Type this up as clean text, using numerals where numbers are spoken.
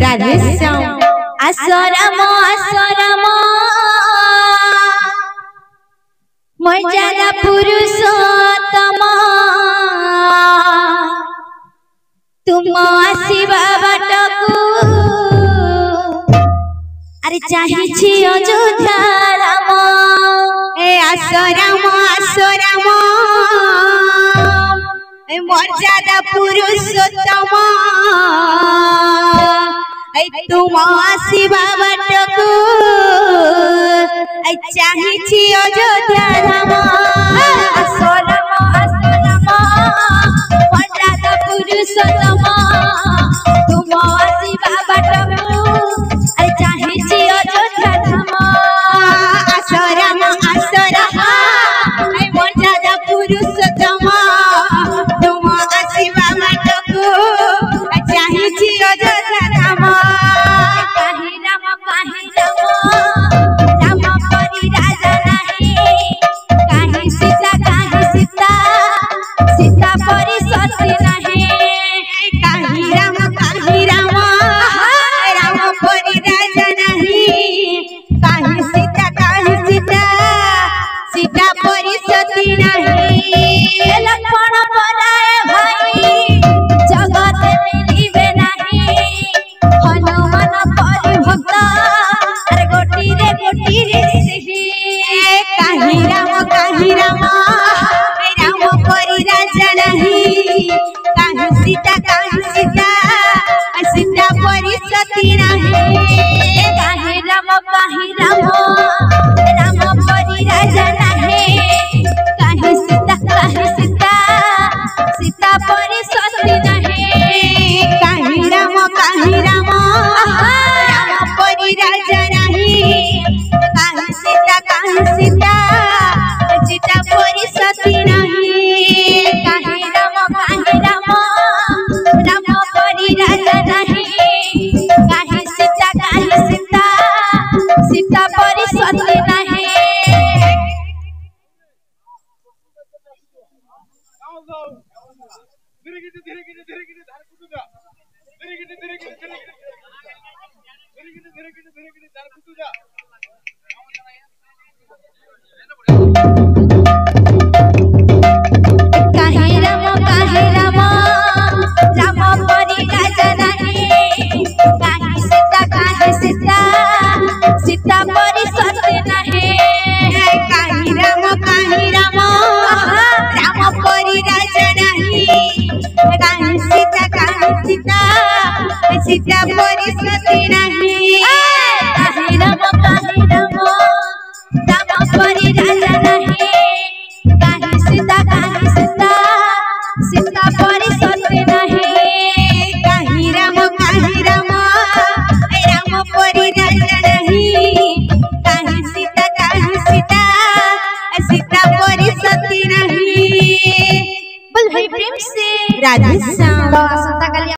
राधे श्याम आसराम मर्यादा पुरुषोत्तम तुम आसीबा बाटकू अरे चाहिछि अयोध्या राम ए आसराम मर्यादा पुरुषोत्तम तुम आसीबा बाटकू चाहिछि अयोध्या राम आसराम मर्यादा पुरुषोत्तम तुम आसीबा बाटकू चाहिछि अयोध्या राम आसराम मर्यादा पुरुषोत्तम तुम आसीबा बाटकू चाहिछि अयोध्या राम काहे राम राम परी राजा नहीं काहे सीता सीता परी सती नहीं काहे राम राम परी राजा नहीं काहे सीता सीता परी सती नहीं लक्ष्मण पराए भाई जगत मिलिबे नहीं हनुमान परी भक्त अरे गोटी रे सिही काहे राम परी राजा नहीं काहे सीता सीता परी सती नहीं काहे राम परी राजा नहीं काहे सीता सीता परी सती नहीं काहे राम परी राजा नहीं काहे सीता सीता परी सती नहीं काहे राम परी राजा नहीं काहे सीता सीता परी सती नहीं काहे राम परी राजा नहीं काहे सीता सीता परी सती नहीं काहे राम परी राजा नहीं काहे सीता सीता परी सती नहीं काहे राम परी राजा नहीं काहे सीता सीता परी सती नहीं काहे राम परी राजा नहीं काहे सीता सीता परी सती नहीं बोल भाई प्रेम से राधे श्याम।